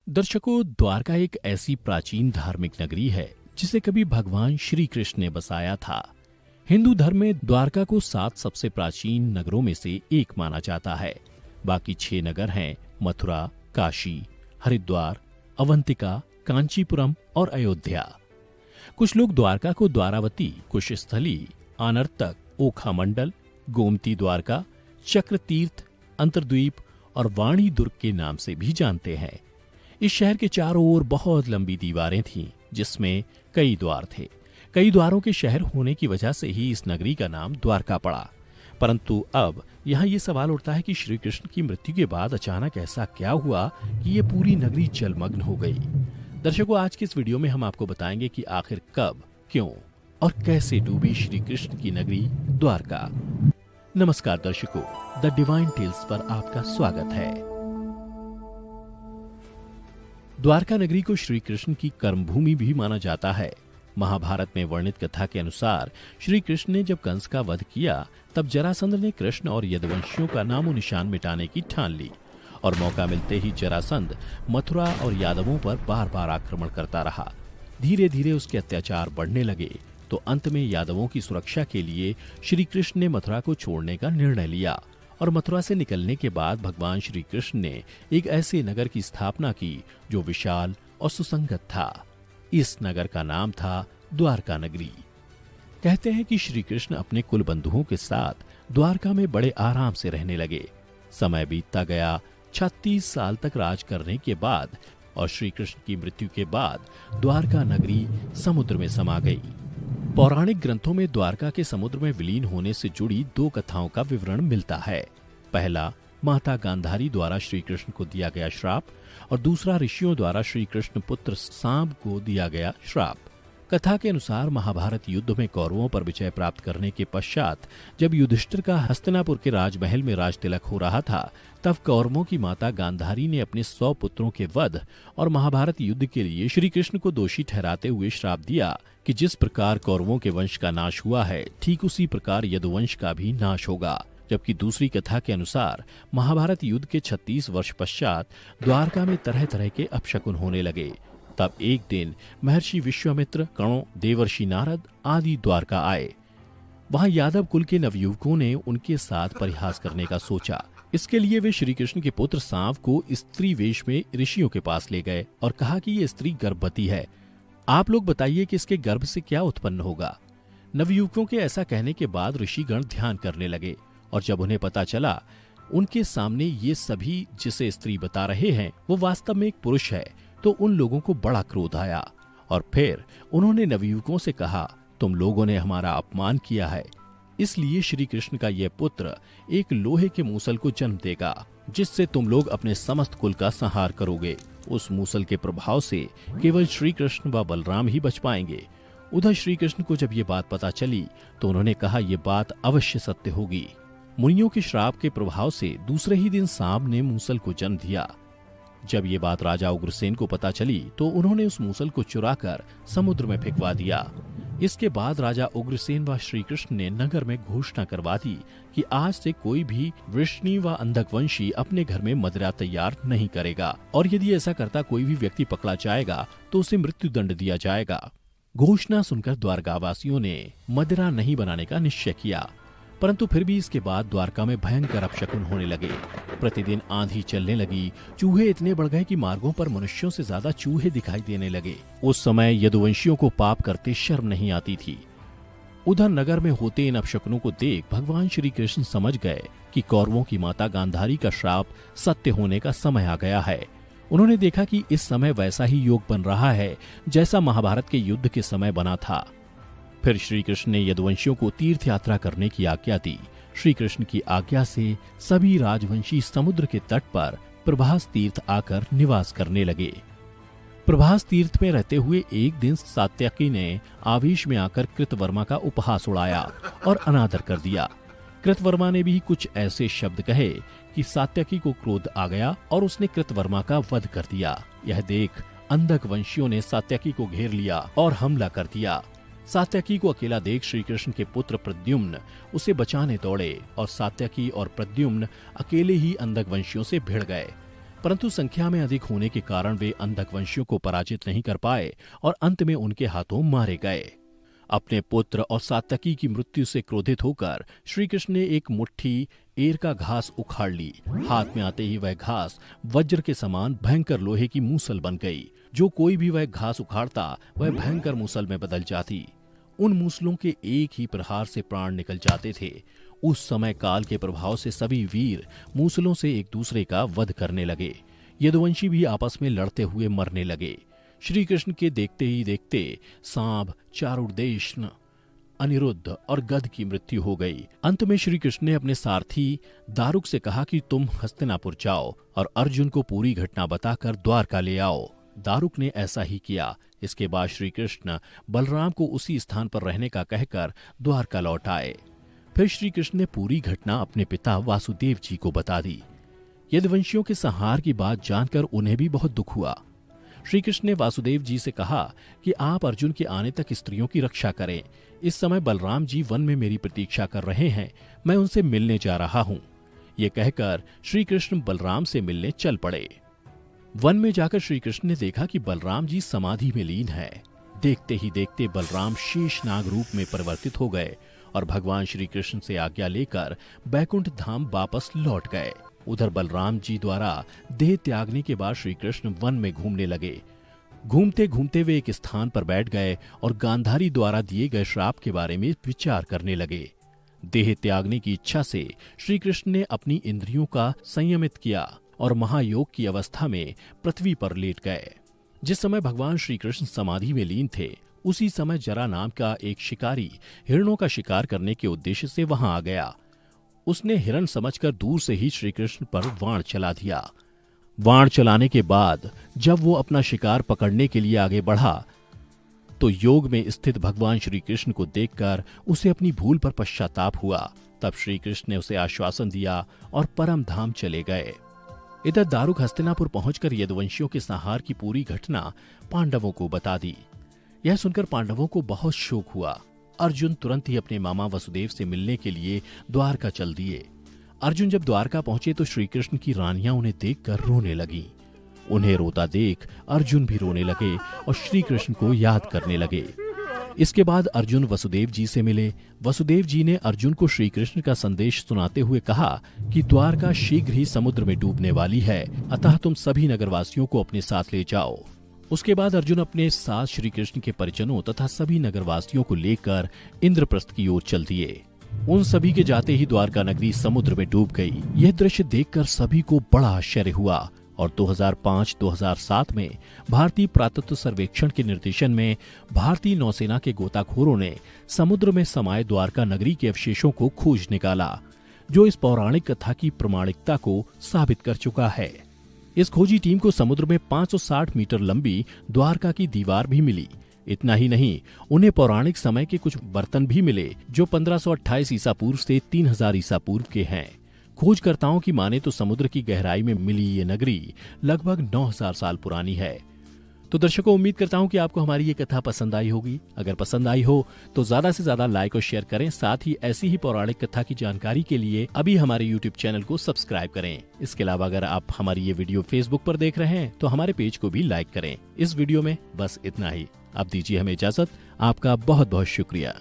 दर्शकों, द्वारका एक ऐसी प्राचीन धार्मिक नगरी है जिसे कभी भगवान श्री कृष्ण ने बसाया था। हिंदू धर्म में द्वारका को 7 सबसे प्राचीन नगरों में से एक माना जाता है। बाकी 6 नगर हैं मथुरा, काशी, हरिद्वार, अवंतिका, कांचीपुरम और अयोध्या। कुछ लोग द्वारका को द्वारावती, कुशस्थली, आनर्तक, ओखा मंडल, गोमती द्वारका, चक्र तीर्थ, अंतर्द्वीप और वाणी दुर्ग के नाम से भी जानते हैं। इस शहर के चारों ओर बहुत लंबी दीवारें थीं, जिसमें कई द्वार थे। कई द्वारों के शहर होने की वजह से ही इस नगरी का नाम द्वारका पड़ा। परंतु अब यहाँ ये सवाल उठता है कि श्री कृष्ण की मृत्यु के बाद अचानक ऐसा क्या हुआ कि ये पूरी नगरी जलमग्न हो गई। दर्शकों, आज की इस वीडियो में हम आपको बताएंगे कि आखिर कब, क्यों और कैसे डूबी श्री कृष्ण की नगरी द्वारका। नमस्कार दर्शकों, द डिवाइन टेल्स पर आपका स्वागत है। द्वारका नगरी को श्री कृष्ण की कर्मभूमि भी माना जाता है। महाभारत में वर्णित कथा के अनुसार श्री कृष्ण ने जब कंस का वध किया, तब जरासंध ने कृष्ण और यदुवंशियों का नामो निशान मिटाने की ठान ली और मौका मिलते ही जरासंध मथुरा और यादवों पर बार बार आक्रमण करता रहा। धीरे धीरे उसके अत्याचार बढ़ने लगे तो अंत में यादवों की सुरक्षा के लिए श्री कृष्ण ने मथुरा को छोड़ने का निर्णय लिया और मथुरा से निकलने के बाद भगवान श्री कृष्ण ने एक ऐसे नगर की स्थापना की जो विशाल और सुसंगत था। इस नगर का नाम था द्वारका नगरी। कहते हैं कि श्री कृष्ण अपने कुल बंधुओं के साथ द्वारका में बड़े आराम से रहने लगे। समय बीतता गया। 36 साल तक राज करने के बाद और श्री कृष्ण की मृत्यु के बाद द्वारका नगरी समुद्र में समा गई। पौराणिक ग्रंथों में द्वारका के समुद्र में विलीन होने से जुड़ी 2 कथाओं का विवरण मिलता है। पहला, माता गांधारी द्वारा श्री कृष्ण को दिया गया श्राप और दूसरा ऋषियों द्वारा श्री कृष्ण पुत्र सांब को दिया गया श्राप। कथा के अनुसार महाभारत युद्ध में कौरवों पर विजय प्राप्त करने के पश्चात जब युधिष्ठिर का हस्तिनापुर के राजमहल में राज तिलक हो रहा था, तब कौरवों की माता गांधारी ने अपने 100 पुत्रों के वध और महाभारत युद्ध के लिए श्री कृष्ण को दोषी ठहराते हुए श्राप दिया कि जिस प्रकार कौरवों के वंश का नाश हुआ है, ठीक उसी प्रकार यदुवंश का भी नाश होगा। जबकि दूसरी कथा के अनुसार महाभारत युद्ध के 36 वर्ष पश्चात द्वारका में तरह तरह के अपशकुन होने लगे। तब एक दिन महर्षि विश्वामित्र, कणों, देवर्षि नारद आदि द्वारका आए। वहां यादव कुल के नवयुवकों ने उनके साथ परिहास करने का सोचा। इसके लिए वे श्री कृष्ण के पुत्र सांव को स्त्री वेश में ऋषियों के पास ले गए और कहा कि ये स्त्री गर्भवती है। आप लोग बताइए कि इसके गर्भ से क्या उत्पन्न होगा। नवयुवकों के ऐसा कहने के बाद ऋषिगण ध्यान करने लगे और जब उन्हें पता चला उनके सामने ये सभी जिसे स्त्री बता रहे हैं वो वास्तव में एक पुरुष है, तो उन लोगों को बड़ा क्रोध आया और फिर उन्होंने नवयुवकों से कहा, तुम लोगों ने हमारा अपमान किया है, इसलिए श्री कृष्ण का यह पुत्र एक लोहे के मूसल को जन्म देगा, जिससे तुम लोग अपने समस्त कुल का संहार करोगे। उस मूसल के प्रभाव से केवल श्री कृष्ण व बलराम ही बच पाएंगे। उधर श्री कृष्ण को जब ये बात पता चली तो उन्होंने कहा, यह बात अवश्य सत्य होगी। मुनियों के श्राप के प्रभाव से दूसरे ही दिन सांब ने मूसल को जन्म दिया। जब ये बात राजा उग्रसेन को पता चली तो उन्होंने उस मूसल को चुराकर समुद्र में फेंकवा दिया। इसके बाद राजा उग्रसेन व श्री कृष्ण ने नगर में घोषणा करवा दी कि आज से कोई भी वृष्णि व अंधकवंशी अपने घर में मदिरा तैयार नहीं करेगा और यदि ऐसा करता कोई भी व्यक्ति पकड़ा जाएगा तो उसे मृत्यु दंड दिया जाएगा। घोषणा सुनकर द्वारकावासियों ने मदिरा नहीं बनाने का निश्चय किया, परंतु फिर भी इसके बाद द्वारका में भयंकर अपशकुन होने लगे। प्रतिदिन आंधी चलने लगी, चूहे इतने बढ़ गए कि मार्गों पर मनुष्यों से ज्यादा चूहे दिखाई देने लगे। उस समय यदुवंशियों को पाप करते शर्म नहीं आती थी। उधर नगर में होते इन अपशकुनों को देख भगवान श्री कृष्ण समझ गए कि कौरवों की माता गांधारी का श्राप सत्य होने का समय आ गया है। उन्होंने देखा कि इस समय वैसा ही योग बन रहा है जैसा महाभारत के युद्ध के समय बना था। फिर श्री कृष्ण ने यदुवंशियों को तीर्थ यात्रा करने की आज्ञा दी। श्री कृष्ण की आज्ञा से सभी राजवंशी समुद्र के तट पर प्रभास तीर्थ आकर निवास करने लगे। प्रभास तीर्थ में रहते हुए एक दिन सात्यकी ने आवेश में आकर कृतवर्मा का उपहास उड़ाया और अनादर कर दिया। कृतवर्मा ने भी कुछ ऐसे शब्द कहे कि सात्यकी को क्रोध आ गया और उसने कृतवर्मा का वध कर दिया। यह देख अंधक वंशियों ने सात्यकी को घेर लिया और हमला कर दिया। सात्यकी को अकेला देख श्री कृष्ण के पुत्र प्रद्युम्न उसे बचाने दौड़े और सात्यकी और प्रद्युम्न अकेले ही अंधक वंशियों से भिड़ गए। परंतु संख्या में अधिक होने के कारण वे अंधक वंशियों को पराजित नहीं कर पाए और अंत में उनके हाथों मारे गए। अपने पुत्र और सात्यकी की मृत्यु से क्रोधित होकर श्री कृष्ण ने एक मुट्ठी एर का घास उखाड़ ली। हाथ में आते ही वह घास वज्र के समान भयंकर लोहे की मूसल बन गई। जो कोई भी वह घास उखाड़ता वह भयंकर मूसल में बदल जाती। उन मूसलों के एक ही प्रहार से प्राण निकल जाते थे। उस समय काल के प्रभाव से सभी वीर मूसलों से एक दूसरे का वध करने लगे। यदुवंशी भी आपस में लड़ते हुए मरने लगे। श्री कृष्ण के देखते ही देखते सांब, चारुदेशन, अनिरुद्ध और गध की मृत्यु हो गई। अंत में श्री कृष्ण ने अपने सारथी दारुक से कहा कि तुम हस्तिनापुर जाओ और अर्जुन को पूरी घटना बताकर द्वारका ले आओ। दारुक ने ऐसा ही किया। इसके बाद श्री कृष्ण बलराम को उसी स्थान पर रहने का कहकर द्वारका लौट आए। फिर श्री कृष्ण ने पूरी घटना अपने पिता वासुदेव जी को बता दी। यदुवंशियों के संहार की बात जानकर उन्हें भी बहुत दुख हुआ। श्री कृष्ण ने वासुदेव जी से कहा कि आप अर्जुन के आने तक स्त्रियों की रक्षा करें। इस समय बलराम जी वन में मेरी प्रतीक्षा कर रहे हैं, मैं उनसे मिलने जा रहा हूँ। ये कहकर श्री कृष्ण बलराम से मिलने चल पड़े। वन में जाकर श्री कृष्ण ने देखा कि बलराम जी समाधि में लीन है। देखते ही देखते बलराम शेषनाग रूप में परिवर्तित हो गए और भगवान श्री कृष्ण से आज्ञा लेकर बैकुंठ धाम वापस लौट गए। उधर बलराम जी द्वारा देह त्यागने के बाद श्री कृष्ण वन में घूमने लगे। घूमते घूमते वे एक स्थान पर बैठ गए और गांधारी द्वारा दिए गए श्राप के बारे में विचार करने लगे। देह त्यागने की इच्छा से श्री कृष्ण ने अपनी इंद्रियों का संयमित किया और महायोग की अवस्था में पृथ्वी पर लेट गए। जिस समय भगवान श्री कृष्ण समाधि में लीन थे, उसी समय जरा नाम का एक शिकारी हिरणों का शिकार करने के उद्देश्य से वहां आ गया। उसने हिरण समझकर दूर से ही श्री कृष्ण पर वाण चला दिया। वाण चलाने के बाद जब वो अपना शिकार पकड़ने के लिए आगे बढ़ा तो योग में स्थित भगवान श्री कृष्ण को देखकर उसे अपनी भूल पर पश्चाताप हुआ। तब श्री कृष्ण ने उसे आश्वासन दिया और परम धाम चले गए। इधर दारुक हस्तिनापुर पहुंचकर यदुवंशियों के संहार की पूरी घटना पांडवों को बता दी। यह सुनकर पांडवों को बहुत शोक हुआ। अर्जुन तुरंत ही अपने मामा वसुदेव से मिलने के लिए द्वारका चल दिए। अर्जुन जब द्वारका पहुंचे तो श्री कृष्ण की रानियां उन्हें देखकर रोने लगीं। उन्हें रोता देख अर्जुन भी रोने लगे और श्री कृष्ण को याद करने लगे। इसके बाद अर्जुन वसुदेव जी से मिले। वसुदेव जी ने अर्जुन को श्री कृष्ण का संदेश सुनाते हुए कहा कि द्वारका शीघ्र ही समुद्र में डूबने वाली है, अतः तुम सभी नगरवासियों को अपने साथ ले जाओ। उसके बाद अर्जुन अपने साथ श्री कृष्ण के परिजनों तथा सभी नगरवासियों को लेकर इंद्रप्रस्थ की ओर चल दिए। उन सभी के जाते ही द्वारका नगरी समुद्र में डूब गई। यह दृश्य देखकर सभी को बड़ा आश्चर्य हुआ और 2005-2007 में भारतीय पुरातत्व सर्वेक्षण के निर्देशन में भारतीय नौसेना के गोताखोरों ने समुद्र में समाये द्वारका नगरी के अवशेषों को खोज निकाला, जो इस पौराणिक कथा की प्रामाणिकता को साबित कर चुका है। इस खोजी टीम को समुद्र में 560 मीटर लंबी द्वारका की दीवार भी मिली। इतना ही नहीं, उन्हें पौराणिक समय के कुछ बर्तन भी मिले जो 1528 ईसा पूर्व से 3000 ईसा पूर्व के हैं। खोजकर्ताओं की माने तो समुद्र की गहराई में मिली ये नगरी लगभग 9000 साल पुरानी है। तो दर्शकों, उम्मीद करता हूं कि आपको हमारी ये कथा पसंद आई होगी। अगर पसंद आई हो तो ज्यादा से ज्यादा लाइक और शेयर करें। साथ ही ऐसी ही पौराणिक कथा की जानकारी के लिए अभी हमारे YouTube चैनल को सब्सक्राइब करें। इसके अलावा अगर आप हमारी ये वीडियो फेसबुक पर देख रहे हैं तो हमारे पेज को भी लाइक करें। इस वीडियो में बस इतना ही। अब दीजिए हमें इजाजत। आपका बहुत बहुत शुक्रिया।